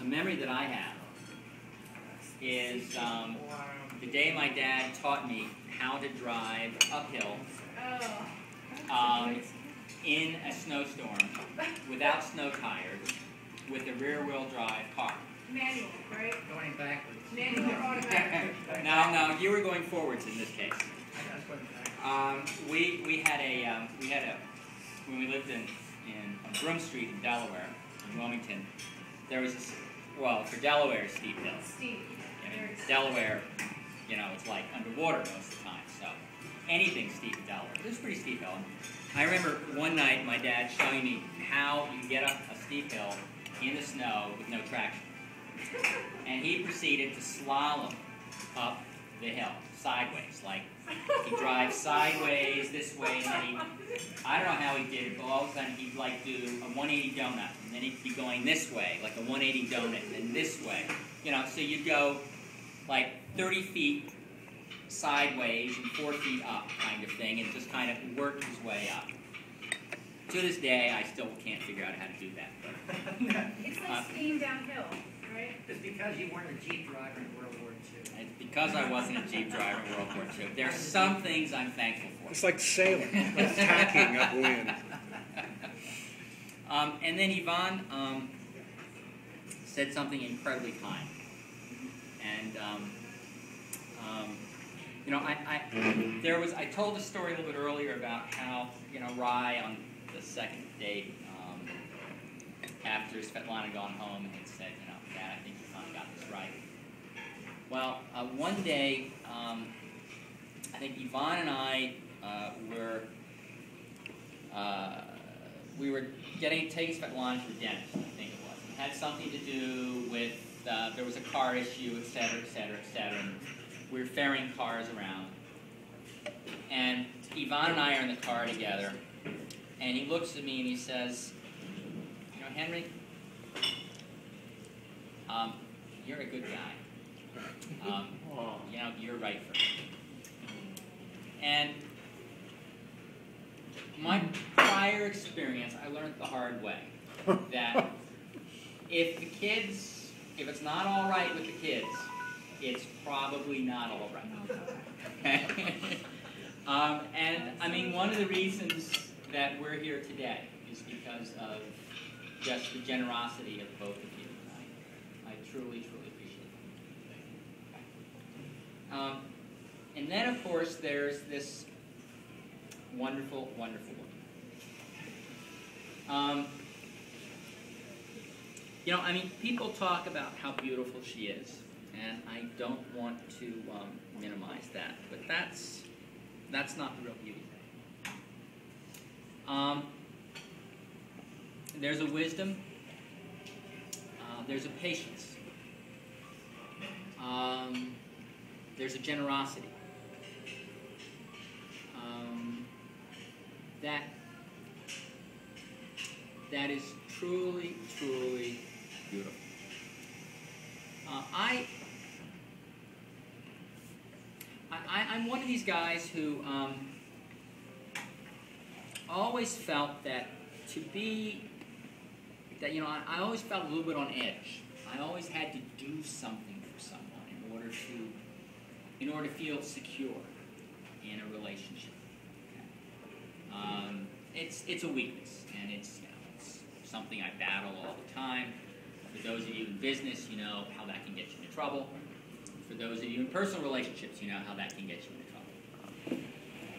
memory that I have is the day my dad taught me how to drive uphill in a snowstorm without snow tires with a rear-wheel drive car. Manual, right? Going backwards. Manual or automatic? No, you were going forwards in this case. We had a when we lived on Broome Street in Delaware, in Wilmington, there was for Delaware, steep hills. Steep. I mean, Delaware, it's like underwater most of the time, so anything steep in Delaware. It was pretty steep hill. I remember one night my dad showing me how you get up a steep hill in the snow with no traction. And he proceeded to slalom up the hill, sideways. Like, he drives sideways this way, and then I don't know how he did it, but all of a sudden he'd like do a 180 donut, and then he'd be going this way, like a 180 donut, and then this way. So you'd go like 30 feet sideways and 4 feet up kind of thing, and just kind of work his way up. To this day, I still can't figure out how to do that. But, it's like skiing downhill, right? It's because you weren't a Jeep driver in World War II. It's because I wasn't a Jeep driver in World War II. There are some things I'm thankful for. It's like sailing, like tacking upwind. And then Yvonne said something incredibly kind. And I told a story a little bit earlier about how Rye on the second date after Svetlana had gone home had said, Dad, I think you finally got this right. Well, one day, I think Yvonne and I we were taking Svetlana to the dentist, I think it was. It had something to do with, there was a car issue, et cetera, et cetera, et cetera. And we were ferrying cars around. And Yvonne and I are in the car together. And he looks at me and he says, Henry, you're a good guy. You're right for me. And my prior experience, I learned the hard way that if it's not all right with the kids, it's probably not all right. And I mean, one of the reasons that we're here today is because of just the generosity of both of you. I truly, truly appreciate it. And then, of course, there's this wonderful, wonderful woman. People talk about how beautiful she is, and I don't want to minimize that, but that's not the real beauty. There's a wisdom, there's a patience, there's a generosity that is truly, truly beautiful. I'm one of these guys who always felt that I always felt a little bit on edge. I always had to do something for someone in order to feel secure in a relationship. Okay? It's a weakness, and it's something I battle all the time. For those of you in business, you know how that can get you into trouble. For those of you in personal relationships, you know how that can get you into trouble.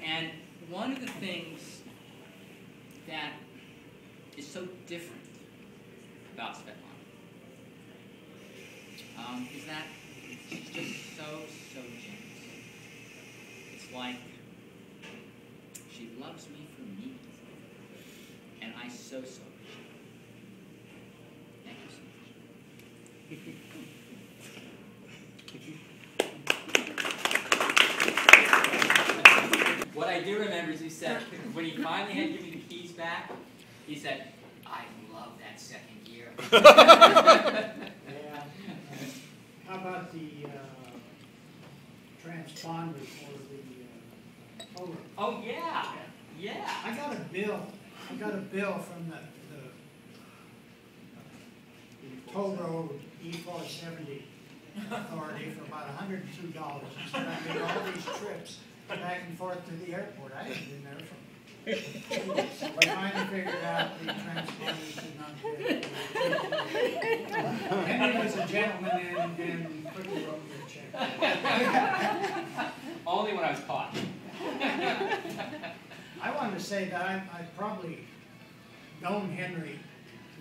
And one of the things that is so different about Svetlana is that she's just so generous. It's like she loves me for me, and I so appreciate it. Thank you so much. What I do remember is he said, when he finally had given me the keys back, he said, I love that second gear. Yeah. How about the transponder for the polar? Oh, yeah. Yeah. I got a bill from the the toll road E470 authority for about $102. He said I made all these trips back and forth to the airport. I hadn't been there for so we finally figured out the transponders did not get Henry was a gentleman and quickly wrote me a check. Only when I was caught. I wanted to say that I've probably known Henry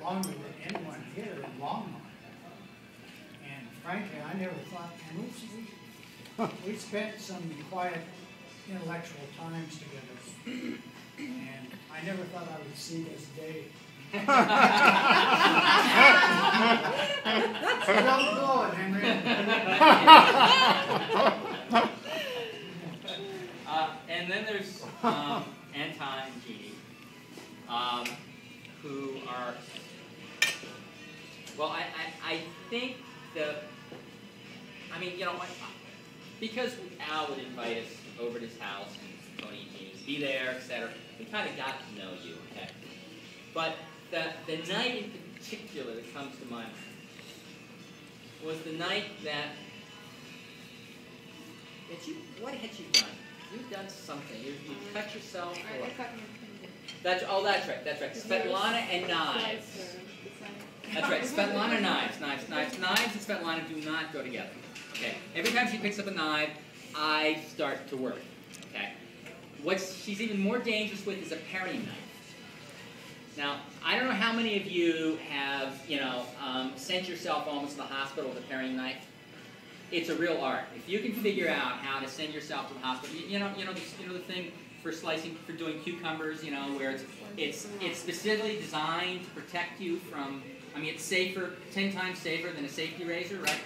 longer than anyone here in Longmont. And frankly, I never thought, and we spent some quiet intellectual times together. And I never thought I would see this day. So don't blow it, Henry. And then there's Anton and Jeannie, who are, well, I think because Al would invite us over to his house, and Tony and Jeannie would be there, etc., we kind of got to know you, okay? But the night in particular that comes to mind was the night that what had you done? You've done something. You cut yourself. I cut my finger. That's right. Svetlana and knives. That's right. Svetlana and knives. Knives and Svetlana do not go together. Okay. Every time she picks up a knife, I start to worry. Okay. What she's even more dangerous with is a paring knife. Now, I don't know how many of you have, sent yourself almost to the hospital with a paring knife. It's a real art. If you can figure out how to send yourself to the hospital, the thing for slicing, for doing cucumbers, where it's specifically designed to protect you from. I mean, it's safer, 10 times safer than a safety razor, right?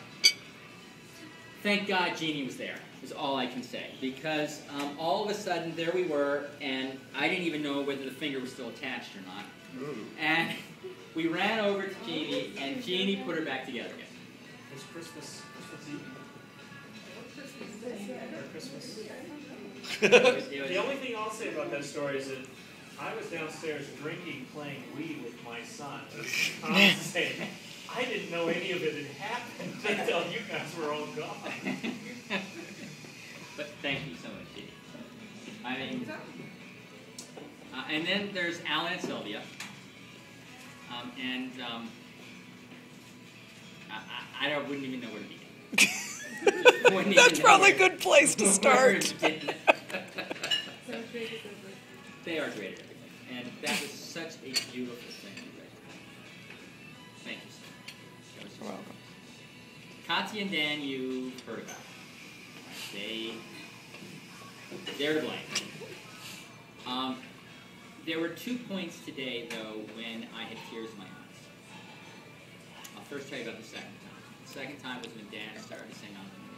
Thank God Jeannie was there, is all I can say. Because all of a sudden, there we were, and I didn't even know whether the finger was still attached or not. And we ran over to Jeannie, and Jeannie put her back together again. It was Christmas Eve. Or Christmas. The only thing I'll say about that story is that I was downstairs drinking, playing Wii with my son. I was saying, I didn't know any of it had happened until you guys were all gone. But thank you so much, Jeannie. I mean, and then there's Alan and Sylvia. I wouldn't even know where to begin. That's probably a good place to start. They are great at everything. And that was such a beautiful thing. Thank you so much. You're welcome. Katya and Dan, you've heard about. They're to blame. There were 2 points today, though, when I had tears in my eyes. I'll first tell you about the second time. The second time was when Dan started to sing on the moon.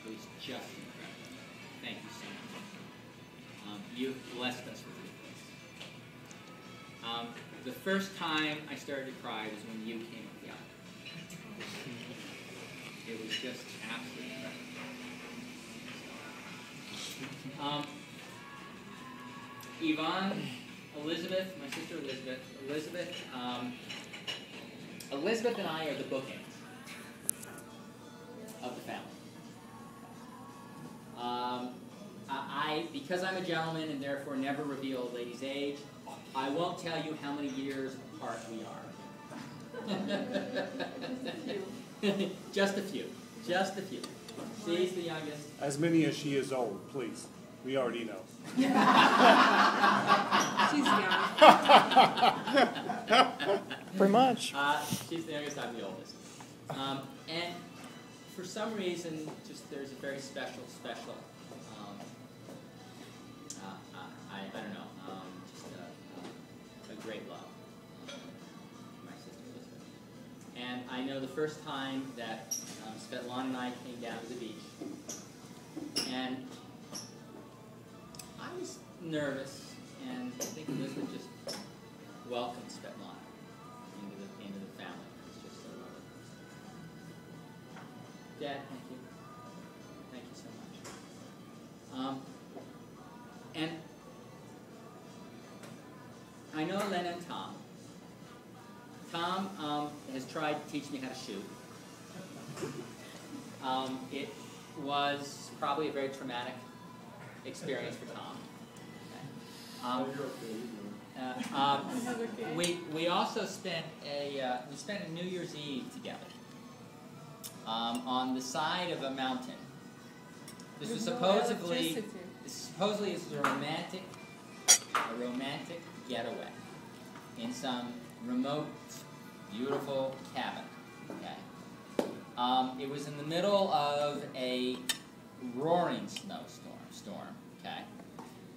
It was just incredible. Thank you so much. You've blessed us with your voice. The first time I started to cry was when you came up the aisle. It was just absolutely incredible. Yvonne, Elizabeth, my sister Elizabeth and I are the bookends of the family. Because I'm a gentleman and therefore never reveal a lady's age, I won't tell you how many years apart we are. Just a few. She's the youngest. As many as she is old, please. We already know. She's young. Pretty much. She's the youngest, I'm the oldest. And for some reason, just there's a very special, I don't know, just a great love for my sister Elizabeth. And I know the first time that Svetlana and I came down to the beach, and I was nervous, and I think Elizabeth just welcomed Svetlana into the family. It's just so lovely. Dad, thank you. Thank you so much. And I know Len and Tom. Tom has tried to teach me how to shoot. It was probably a very traumatic experience for Tom. We also spent a New Year's Eve together on the side of a mountain. This was supposedly a romantic getaway in some remote, beautiful cabin. Okay. It was in the middle of a roaring storm. Okay.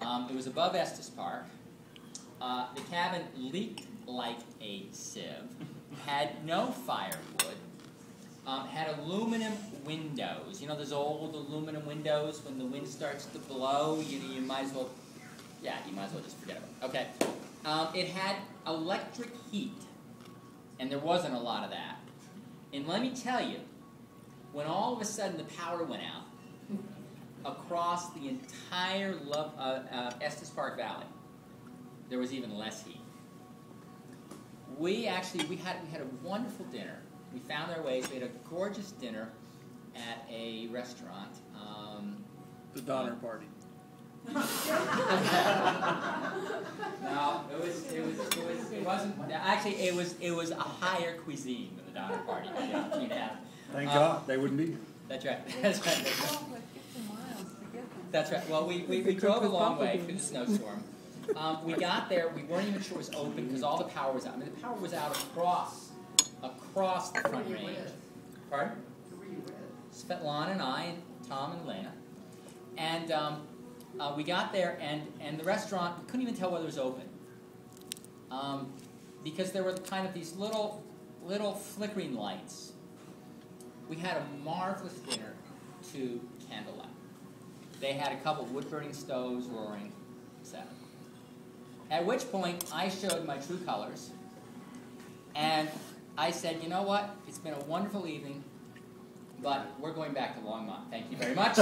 It was above Estes Park. The cabin leaked like a sieve. Had no firewood. Had aluminum windows. You know those old aluminum windows when the wind starts to blow? You might as well, just forget about it. Okay. It had electric heat, and there wasn't a lot of that. And let me tell you, when all of a sudden the power went out across the entire Estes Park Valley, there was even less heat. We had a wonderful dinner. We found our ways. We had a gorgeous dinner at a restaurant. The Donner Party. No, it wasn't. Actually, it was a higher cuisine than the Donner Party. Thank God they wouldn't be here. That's right. That's right. That's right. Well, we drove a long way through the snowstorm. We got there. We weren't even sure it was open because all the power was out. I mean, the power was out across the Front Range. Pardon? Who were you with? Svetlana and I and Tom and Lena. And we got there, and the restaurant, we couldn't even tell whether it was open. Because there were kind of these little flickering lights. We had a marvelous dinner to candlelight. They had a couple of wood-burning stoves roaring, etc. At which point, I showed my true colors, and I said, you know what? It's been a wonderful evening, but we're going back to Longmont. Thank you very much.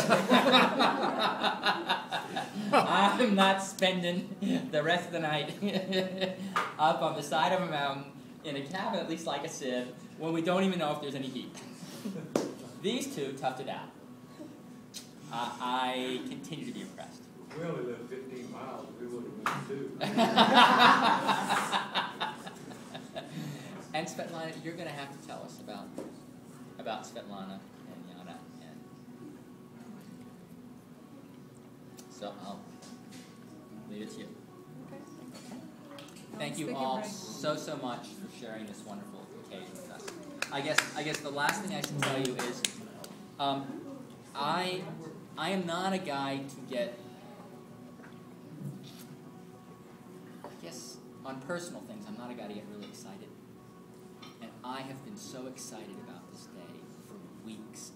I'm not spending the rest of the night up on the side of a mountain in a cabin at least like a sieve when we don't even know if there's any heat. These two toughed it out. I continue to be impressed. We only live 15 miles. We would have been too. And Svetlana, you're going to have to tell us about Svetlana and Yana. And so I'll leave it to you. Okay. Thank you all so much for sharing this wonderful occasion with us. I guess the last thing I should tell you is I am not a guy to get, I guess, on personal things, I'm not a guy to get really excited. And I have been so excited about this day for weeks